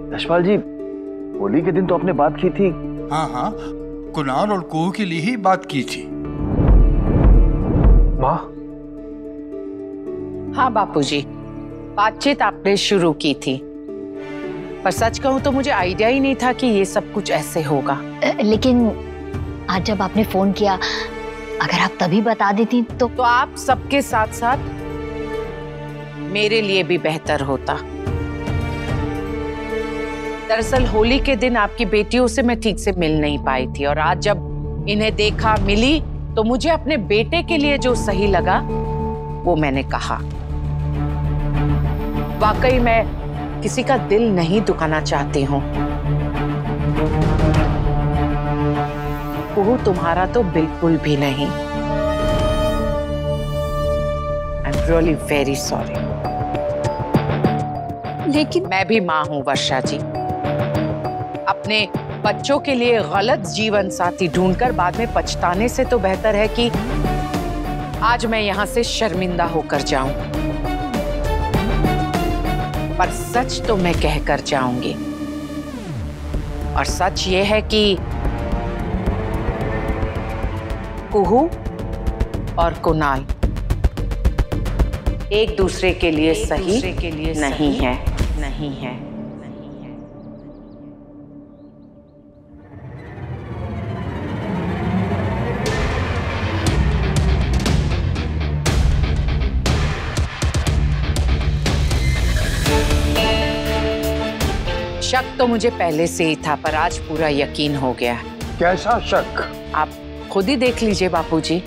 यशपाल जी, होली के दिन तो आपने बात की थी। हाँ हाँ, कुणाल और कुहू के लिए ही बात की थी। माँ? हाँ बापूजी, बातचीत आपने शुरू की थी, पर सच कहूं तो मुझे आइडिया ही नहीं था कि ये सब कुछ ऐसे होगा। लेकिन आज जब आपने फोन किया, अगर आप तभी बता देती तो आप सबके साथ साथ मेरे लिए भी बेहतर होता। दरअसल होली के दिन आपकी बेटियों से मैं ठीक से मिल नहीं पाई थी, और आज जब इन्हें देखा, मिली, तो मुझे अपने बेटे के लिए जो सही लगा वो मैंने कहा। वाकई मैं किसी का दिल नहीं दुखाना चाहती हूँ। कुहू तुम्हारा तो बिल्कुल भी नहीं। I am really very sorry. लेकिन मैं भी माँ हूं वर्षा जी। अपने बच्चों के लिए गलत जीवन साथी ढूंढकर बाद में पछताने से तो बेहतर है कि आज मैं यहां से शर्मिंदा होकर जाऊं। पर सच तो मैं कहकर जाऊंगी, और सच ये है कि कुहू और कुणाल एक दूसरे के लिए सही नहीं है। शक तो मुझे पहले से ही था, पर आज पूरा यकीन हो गया। कैसा शक? आप खुद ही देख लीजिए बापूजी।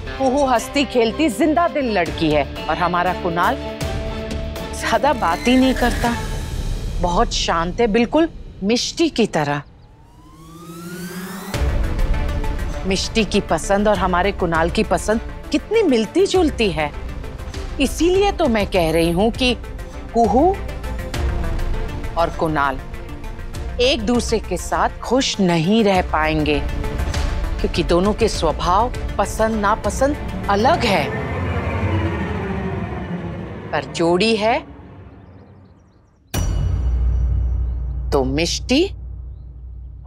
कुहू हंसती खेलती जिंदा दिल लड़की है, और हमारा कुणाल ज्यादा बात ही नहीं करता, बहुत शांत है, बिल्कुल मिष्टी की तरह। मिष्टी की पसंद और हमारे कुणाल की पसंद कितनी मिलती जुलती है। इसीलिए तो मैं कह रही हूं कि कुहू और कुणाल एक दूसरे के साथ खुश नहीं रह पाएंगे, क्योंकि दोनों के स्वभाव, पसंद नापसंद अलग है। पर जोड़ी है तो मिष्टी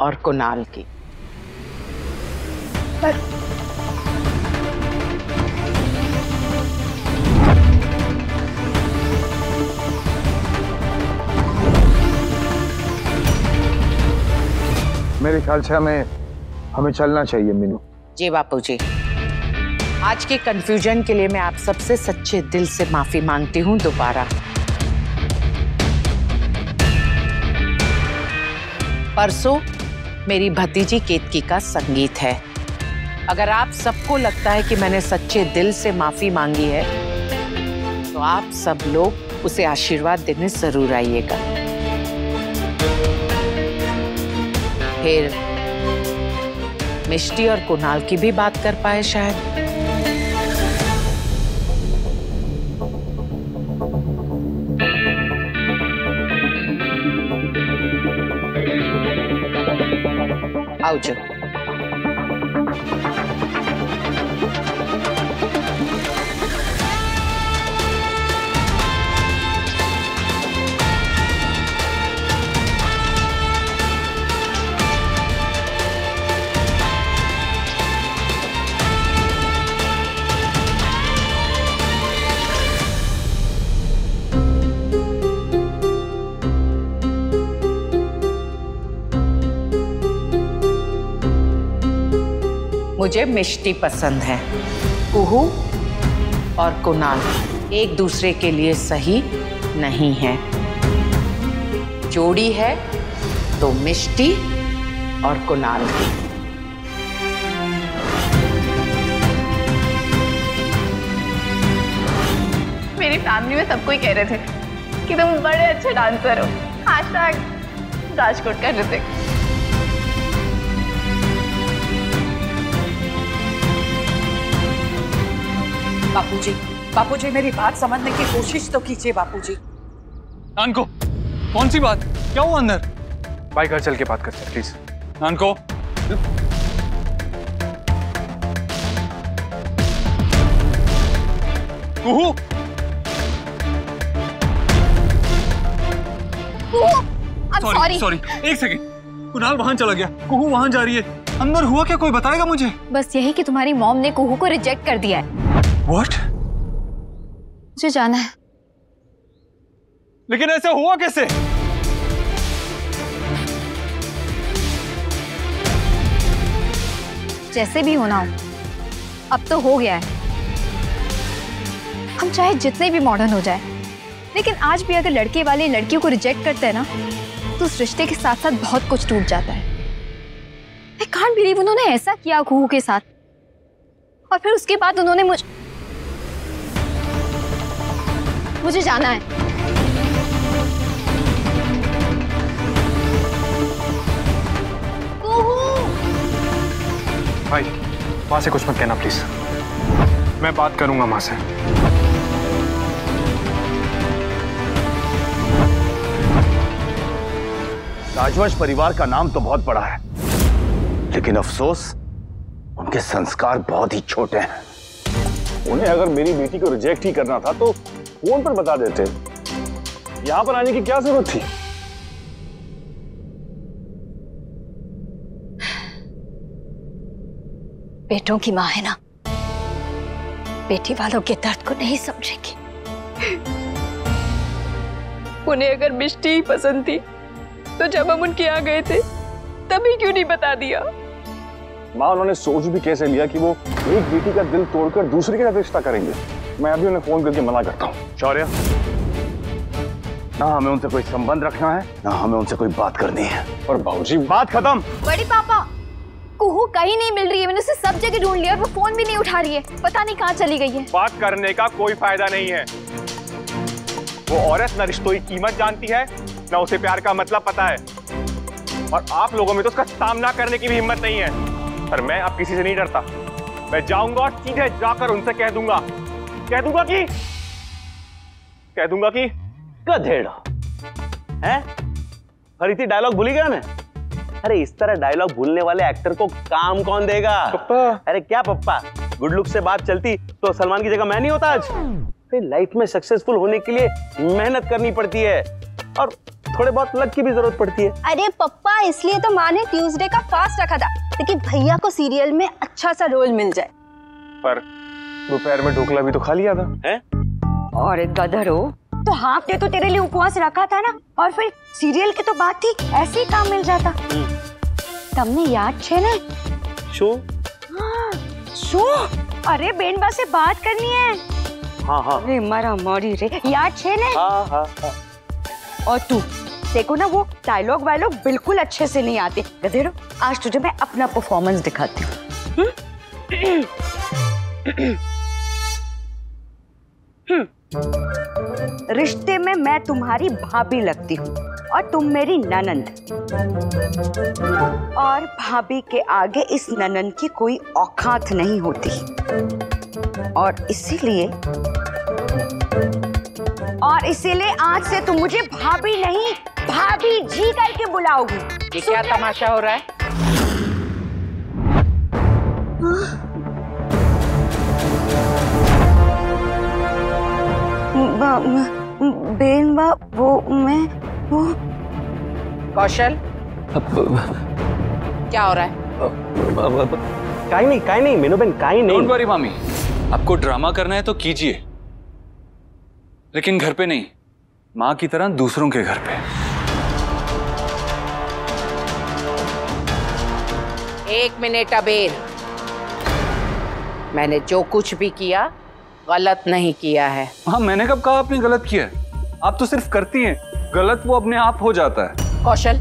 और कुणाल की। मेरे ख्याल से हमें चलना चाहिए मीनू। जी बापूजी, आज के कंफ्यूजन के लिए मैं आप सबसे सच्चे दिल से माफी मांगती हूँ दोबारा। परसों मेरी भतीजी केतकी का संगीत है। अगर आप सबको लगता है कि मैंने सच्चे दिल से माफी मांगी है, तो आप सब लोग उसे आशीर्वाद देने जरूर आइएगा। फिर मिष्टी और कुणाल की भी बात कर पाए शायद। आओ जो। मुझे मिष्टी पसंद है। कुहू और कुणाल एक दूसरे के लिए सही नहीं है। जोड़ी है तो मिष्टी और कुणाल की। मेरी फैमिली में सब कोई कह रहे थे कि तुम बड़े अच्छे डांसर हो। # राजकोट का ऋतिक। बापूजी मेरी बात समझने की कोशिश तो कीजिए बापूजी। नानको, कौन सी बात? क्या हुआ अंदर? भाई घर चल के बात करते हैं please. Nanako, Kuhu, sorry. Sorry, एक सेकंड। कुणाल वहां चला गया, कुहू वहां जा रही है। अंदर हुआ क्या, कोई बताएगा मुझे? बस यही कि तुम्हारी मॉम ने कुहू को रिजेक्ट कर दिया है। व्हाट? मुझे जाना है। लेकिन ऐसे हुआ कैसे? जैसे भी होना हो, अब तो हो गया है। हम चाहे जितने भी मॉडर्न हो जाए, लेकिन आज भी अगर लड़के वाले लड़कियों को रिजेक्ट करते हैं ना, तो उस रिश्ते के साथ साथ बहुत कुछ टूट जाता है। I can't believe उन्होंने ऐसा किया कुहू के साथ, और फिर उसके बाद उन्होंने मुझे जाना है। भाई वहां से कुछ मत कहना प्लीज, मैं बात करूंगा मां से। राजवंश परिवार का नाम तो बहुत बड़ा है, लेकिन अफसोस उनके संस्कार बहुत ही छोटे हैं। उन्हें अगर मेरी बेटी को रिजेक्ट ही करना था तो फोन पर बता देते, यहां पर आने की क्या जरूरत थी? बेटों की माँ है ना, बेटी वालों के दर्द को नहीं समझेगी। उन्हें अगर मिष्टी ही पसंद थी तो जब हम उनके यहाँ गए थे तभी क्यों नहीं बता दिया? माँ, उन्होंने सोच भी कैसे लिया कि वो एक बेटी का दिल तोड़कर दूसरे के साथ रिश्ता करेंगे? मैं अभी उन्हें फोन करके मना करता हूँ। शौर्य, ना हमें उनसे कोई संबंध रखना है, ना हमें उनसे कोई बात करनी है। और भाऊजी, बात खत्म। बड़ी पापा, कुहू कहीं नहीं मिल रही है। मैंने उसे सब जगह ढूंढ लिया और वो फोन भी नहीं उठा रही है। पता नहीं कहाँ चली गई है। बात करने का कोई फायदा नहीं है। वो औरत न रिश्तों की कीमत जानती है, न उसे प्यार का मतलब पता है, और आप लोगों में तो उसका सामना करने की भी हिम्मत नहीं है। पर मैं अब किसी से नहीं डरता। मैं जाऊंगा और सीधे जाकर उनसे कह दूंगा कि गधेड़ा है। फरीती डायलॉग भूल गया ना? अरे इस तरह डायलॉग भूलने वाले एक्टर को काम कौन देगा? पप्पा। अरे क्या पप्पा, गुड लुक से बात चलती तो सलमान की जगह मैं नहीं होता आज। फिर लाइफ में सक्सेसफुल होने के लिए मेहनत करनी पड़ती है और थोड़े बहुत लक की भी जरूरत पड़ती है। अरे पप्पा, इसलिए तो माँ ने ट्यूसडे का फास्ट रखा था, लेकिन भैया को सीरियल में अच्छा सा रोल मिल जाए। पर दोपहर में ढोकला भी तो खा लिया था। हैं? और गधर हो तो हाफ डे तो तेरे लिए उपवास रखा था ना, और फिर सीरियल की तो बात थी, ऐसे ही काम मिल जाता। तमने याद छे ने? शो? हाँ, शो? अरे बेनबा से बात करनी है। हाँ हाँ। अरे मारा मारी रे, याद छे ने? हाँ हाँ हाँ। और तू देखो ना, वो डायलॉग वायलॉग बिल्कुल अच्छे से नहीं आते। गधेड़ो, आज तुझे मैं अपना परफॉर्मेंस दिखाती हूँ। रिश्ते में मैं तुम्हारी भाभी लगती हूँ और तुम मेरी ननंद, और भाभी के आगे इस ननंद की कोई औकात नहीं होती, और इसीलिए आज से तुम मुझे भाभी नहीं, भाभी जी करके बुलाओगी। ये क्या तमाशा हो रहा है? बेनबा, वो कौशल, क्या हो रहा है? काई नहीं मीनू बहन, काई नहीं। डोंट वरी मामी, आपको ड्रामा करना है तो कीजिए, लेकिन घर पे नहीं, माँ की तरह दूसरों के घर पे। एक मिनट अबेर, मैंने जो कुछ भी किया गलत नहीं किया है। हाँ, मैंने कब कहा आपने गलत किया है? आप तो सिर्फ करती हैं, गलत वो अपने आप हो जाता है। कौशल,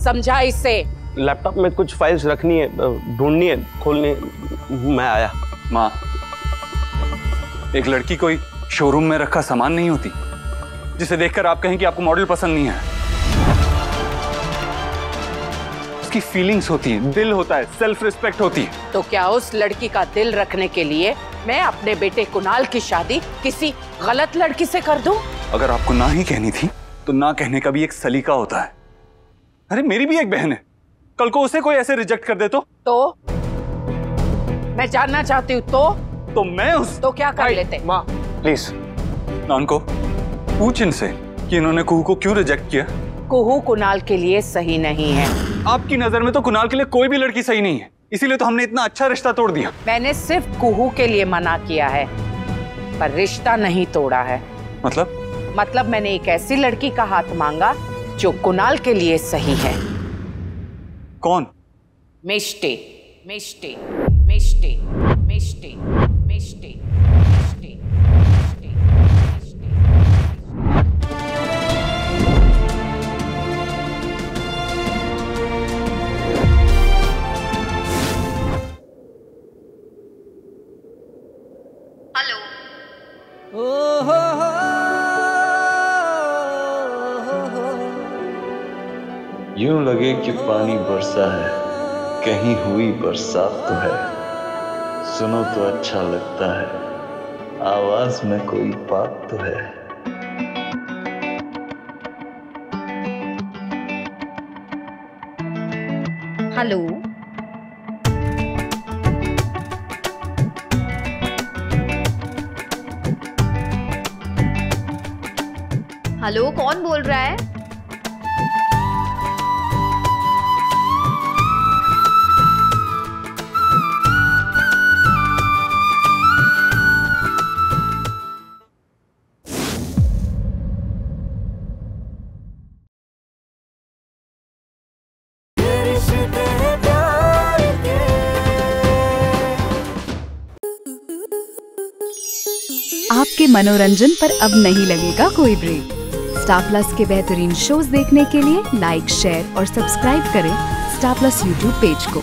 समझा इससे। लैपटॉप में कुछ फाइल्स रखनी है, ढूंढनी है, खोलनी, मैं आया। माँ, एक लड़की कोई शोरूम में रखा सामान नहीं होती जिसे देखकर आप कहें कि आपको मॉडल पसंद नहीं है। उसकी फीलिंग्स होती हैं, दिल होता है, सेल्फ रिस्पेक्ट होती है। तो क्या उस लड़की का दिल रखने के लिए मैं अपने बेटे कुणाल की शादी किसी गलत लड़की से कर दूं? अगर आपको ना ही कहनी थी तो ना कहने का भी एक सलीका होता है। अरे मेरी भी एक बहन है, कल को उसे कोई ऐसे रिजेक्ट कर दे तो मैं जानना चाहती हूँ। तो मैं उस तो क्या कर लेते? माँ प्लीज, नान को पूछ इनसे कि इन्होंने कुहू को क्यों रिजेक्ट किया, कुहू कुणाल के लिए सही नहीं है। आपकी नजर में तो कुणाल के लिए कोई भी लड़की सही नहीं है, इसीलिए तो हमने इतना अच्छा रिश्ता तोड़ दिया। मैंने सिर्फ कुहू के लिए मना किया है, पर रिश्ता नहीं तोड़ा है। मतलब मैंने एक ऐसी लड़की का हाथ मांगा जो कुणाल के लिए सही है। कौन? मिष्टी, मिष्टी, मिष्टी, मिष्टी, मिष्टी, मिष्टी, मिष्टी। यूं लगे कि पानी बरसा है, कहीं हुई बरसात तो है। सुनो तो अच्छा लगता है, आवाज में कोई बात तो है। हेलो, हेलो, कौन बोल रहा है? आपके मनोरंजन पर अब नहीं लगेगा कोई ब्रेक। स्टार प्लस के बेहतरीन शोज देखने के लिए लाइक, शेयर और सब्सक्राइब करें स्टार प्लस यूट्यूब पेज को।